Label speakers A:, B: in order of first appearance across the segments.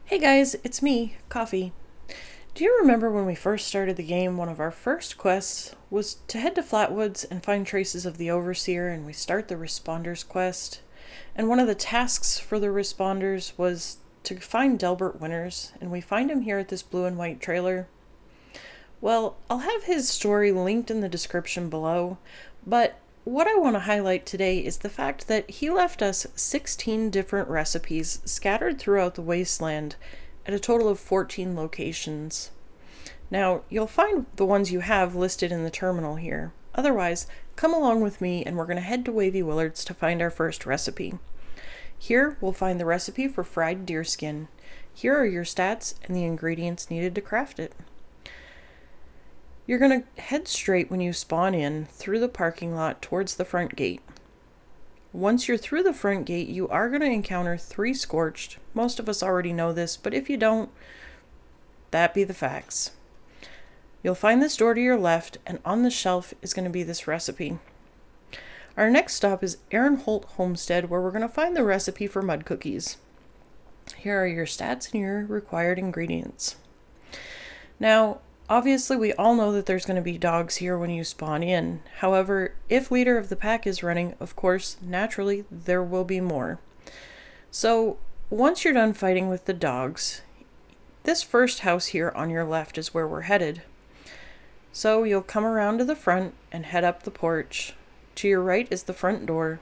A: Hey guys, it's me, Coffee. Do you remember when we first started the game, one of our first quests was to head to Flatwoods and find traces of the Overseer, and we start the Responders quest? And one of the tasks for the Responders was to find Delbert Winters, and we find him here at this blue and white trailer. Well, I'll have his story linked in the description below, but what I want to highlight today is the fact that he left us 16 different recipes scattered throughout the wasteland at a total of 14 locations. Now, you'll find the ones you have listed in the terminal here. Otherwise, come along with me and we're going to head to Wavy Willard's to find our first recipe. Here, we'll find the recipe for fried deerskin. Here are your stats and the ingredients needed to craft it. You're going to head straight when you spawn in through the parking lot towards the front gate. Once you're through the front gate, you are going to encounter 3 scorched. Most of us already know this, but if you don't, that be the facts. You'll find this door to your left, and on the shelf is going to be this recipe. Our next stop is Aaron Holt Homestead, where we're going to find the recipe for mud cookies. Here are your stats and your required ingredients. Now, obviously, we all know that there's going to be dogs here when you spawn in. However, if Leader of the Pack is running, of course, naturally, there will be more. So, once you're done fighting with the dogs, this first house here on your left is where we're headed. So, you'll come around to the front and head up the porch. To your right is the front door.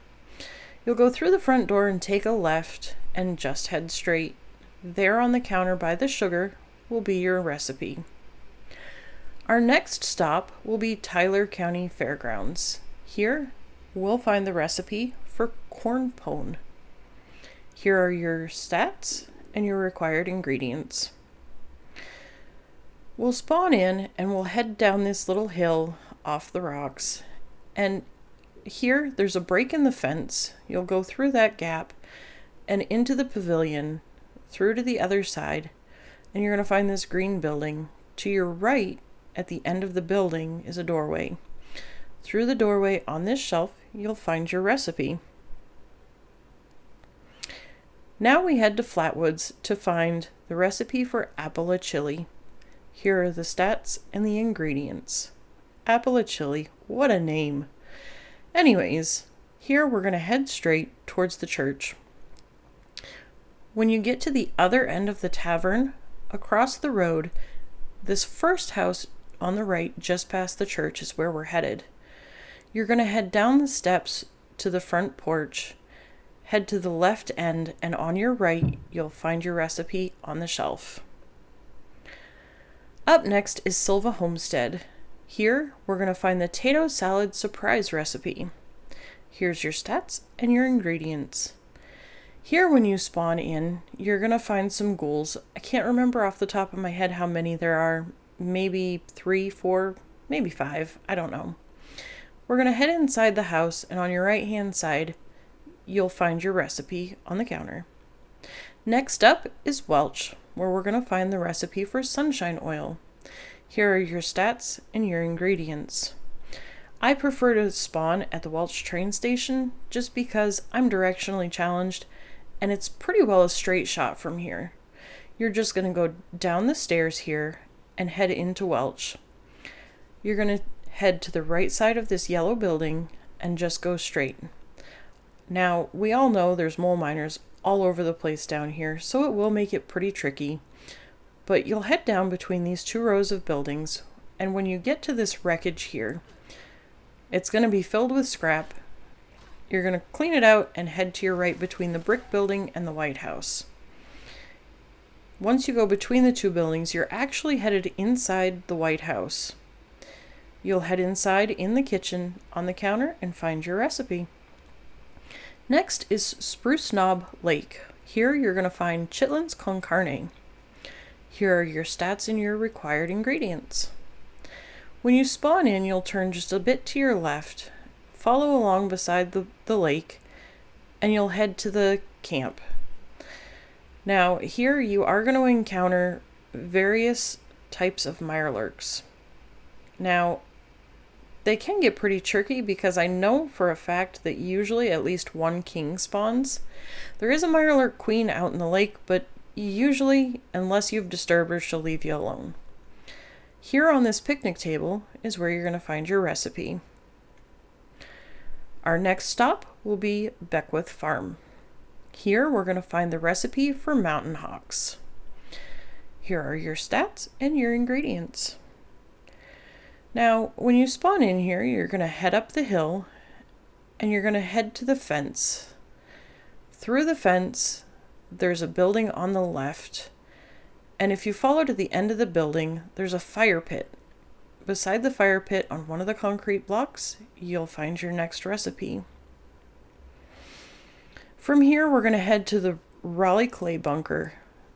A: You'll go through the front door and take a left and just head straight. There on the counter by the sugar will be your recipe. Our next stop will be Tyler County Fairgrounds. Here, we'll find the recipe for Cornpone. Here are your stats and your required ingredients. We'll spawn in and we'll head down this little hill off the rocks. And here, there's a break in the fence. You'll go through that gap and into the pavilion, through to the other side, and you're going to find this green building. To your right, at the end of the building, is a doorway. Through the doorway on this shelf, you'll find your recipe. Now we head to Flatwoods to find the recipe for apple chili. Here are the stats and the ingredients. Apple chili, what a name. Anyways, here we're going to head straight towards the church. When you get to the other end of the tavern, across the road, this first house on the right, just past the church, is where we're headed. You're going to head down the steps to the front porch, head to the left end, and on your right, you'll find your recipe on the shelf. Up next is Silva Homestead. Here, we're going to find the Tato Salad Surprise recipe. Here's your stats and your ingredients. Here, when you spawn in, you're going to find some ghouls. I can't remember off the top of my head how many there are. Maybe 3, 4, maybe 5. I don't know. We're going to head inside the house, and on your right-hand side, you'll find your recipe on the counter. Next up is Welch, where we're going to find the recipe for sunshine oil. Here are your stats and your ingredients. I prefer to spawn at the Welch train station just because I'm directionally challenged, and it's pretty well a straight shot from here. You're just going to go down the stairs here and head into Welch. You're going to head to the right side of this yellow building and just go straight. Now, we all know there's mole miners all over the place down here, so it will make it pretty tricky. But you'll head down between these 2 rows of buildings, and when you get to this wreckage here, it's going to be filled with scrap. You're going to clean it out and head to your right between the brick building and the White House. Once you go between the 2 buildings, you're actually headed inside the White House. You'll head inside in the kitchen on the counter and find your recipe. Next is Spruce Knob Lake. Here you're going to find chitlins con carne. Here are your stats and your required ingredients. When you spawn in, you'll turn just a bit to your left, follow along beside the lake, and you'll head to the camp. Now, here you are going to encounter various types of mirelurks. Now, they can get pretty tricky because I know for a fact that usually at least 1 king spawns. There is a mirelurk queen out in the lake, but Usually, unless you've disturbed her, she'll leave you alone. Here on this picnic table is where you're going to find your recipe. Our next stop will be Beckwith Farm. Here we're going to find the recipe for mountain hawks. Here are your stats and your ingredients. Now, when you spawn in here, you're going to head up the hill and you're going to head to the fence. Through the fence, there's a building on the left, and if you follow to the end of the building, there's a fire pit. Beside the fire pit on one of the concrete blocks, you'll find your next recipe. From here, we're going to head to the Raleigh clay bunker.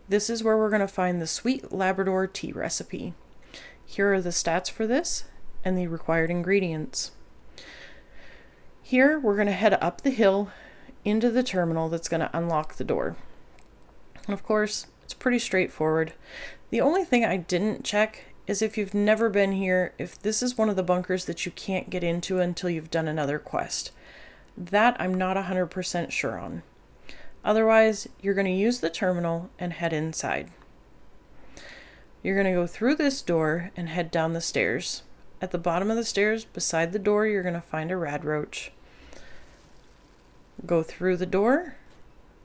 A: This is where we're going to find the sweet Labrador tea recipe. Here are the stats for this and the required ingredients. Here, we're going to head up the hill into the terminal that's going to unlock the door. And of course, it's pretty straightforward. The only thing I didn't check is if you've never been here, if this is one of the bunkers that you can't get into until you've done another quest. That I'm not 100% sure on. Otherwise, you're going to use the terminal and head inside. You're going to go through this door and head down the stairs. At the bottom of the stairs, beside the door, you're going to find a rad roach. Go through the door,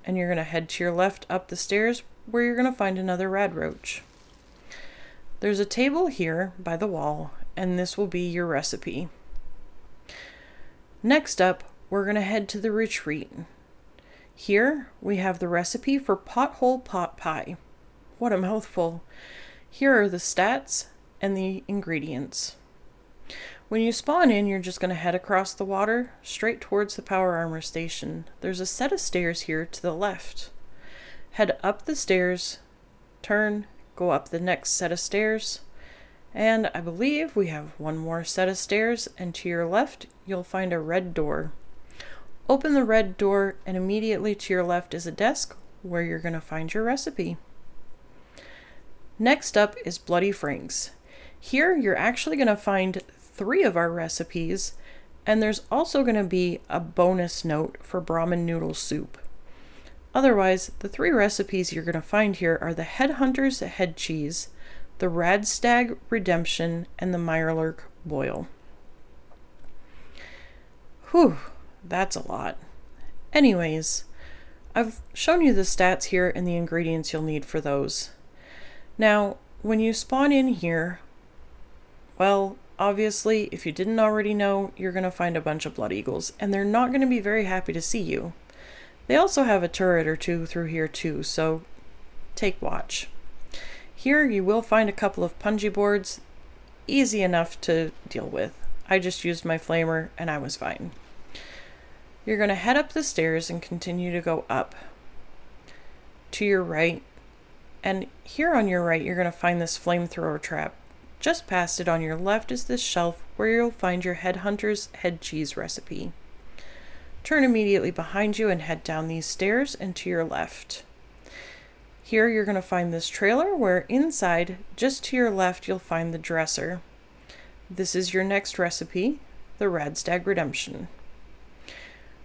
A: and you're going to head to your left up the stairs, where you're going to find another rad roach. There's a table here by the wall, and this will be your recipe. Next up, we're going to head to the retreat. Here, we have the recipe for Pothole Pot Pie. What a mouthful. Here are the stats and the ingredients. When you spawn in, you're just going to head across the water, straight towards the power armor station. There's a set of stairs here to the left. Head up the stairs, turn, go up the next set of stairs, and I believe we have one more set of stairs, and to your left, you'll find a red door. Open the red door, and immediately to your left is a desk where you're going to find your recipe. Next up is Bloody Frank's. Here you're actually going to find 3 of our recipes, and there's also going to be a bonus note for Brahmin noodle soup. Otherwise, the 3 recipes you're going to find here are the Headhunter's Head Cheese, the Radstag Redemption, and the Mirelurk Boil. Whew, that's a lot. Anyways, I've shown you the stats here and the ingredients you'll need for those. Now, when you spawn in here, well, obviously, if you didn't already know, you're going to find a bunch of blood eagles, and they're not going to be very happy to see you. They also have a turret or 2 through here too, so take watch. Here you will find a couple of punji boards, easy enough to deal with. I just used my flamer and I was fine. You're going to head up the stairs and continue to go up. To your right, and here on your right, you're going to find this flamethrower trap. Just past it on your left is this shelf where you'll find your Headhunter's Head Cheese recipe. Turn immediately behind you and head down these stairs and to your left. Here you're going to find this trailer where inside, just to your left, you'll find the dresser. This is your next recipe, the Radstag Redemption.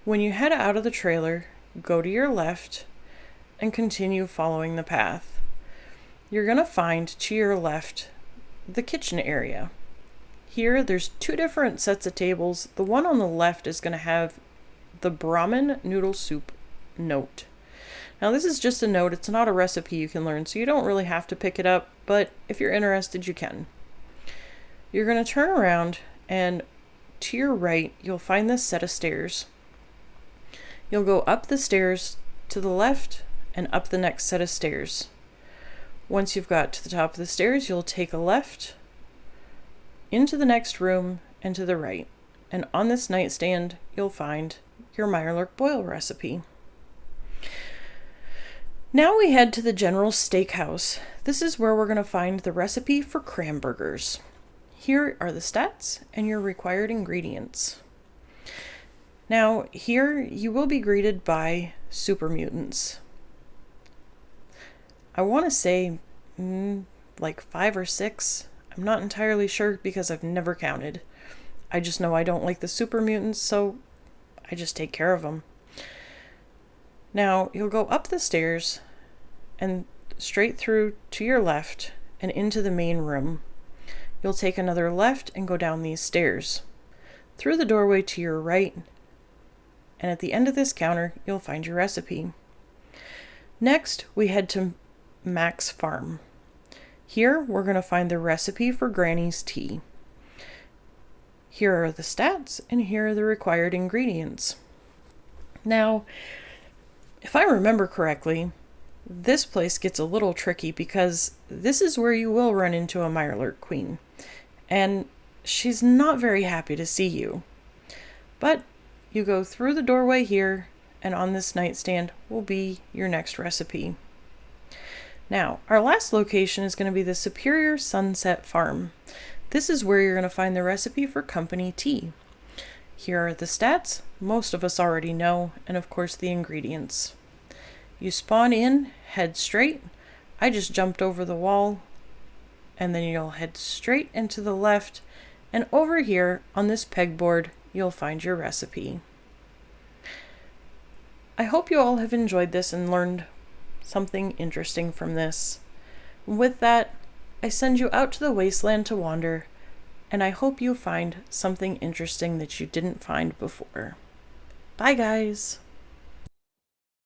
A: When you head out of the trailer, go to your left and continue following the path. You're going to find to your left the kitchen area. Here there's 2 different sets of tables. The one on the left is going to have the Brahmin noodle soup note. Now this is just a note, it's not a recipe you can learn, so you don't really have to pick it up, but if you're interested, you can. You're going to turn around, and to your right, you'll find this set of stairs. You'll go up the stairs to the left and up the next set of stairs. Once you've got to the top of the stairs, you'll take a left into the next room and to the right. And on this nightstand, you'll find your Mirelurk Boil recipe. Now we head to the General Steakhouse. This is where we're going to find the recipe for cranburgers. Here are the stats and your required ingredients. Now, here you will be greeted by super mutants. I want to say like 5 or 6. I'm not entirely sure because I've never counted. I just know I don't like the super mutants, so I just take care of them. Now, you'll go up the stairs, and straight through to your left and into the main room. You'll take another left and go down these stairs. Through the doorway to your right, and at the end of this counter, you'll find your recipe. Next, we head to Mac's Farm. Here, we're going to find the recipe for Granny's tea. Here are the stats, and here are the required ingredients. Now, if I remember correctly, this place gets a little tricky because this is where you will run into a Mirelurk Queen, and she's not very happy to see you. But you go through the doorway here, and on this nightstand will be your next recipe. Now, our last location is going to be the Superior Sunset Farm. This is where you're going to find the recipe for company tea. Here are the stats, most of us already know, and of course the ingredients. You spawn in, head straight. I just jumped over the wall, and then you'll head straight and to the left, and over here on this pegboard, you'll find your recipe. I hope you all have enjoyed this and learned something interesting from this. With that, I send you out to the wasteland to wander, and I hope you find something interesting that you didn't find before. Bye, guys!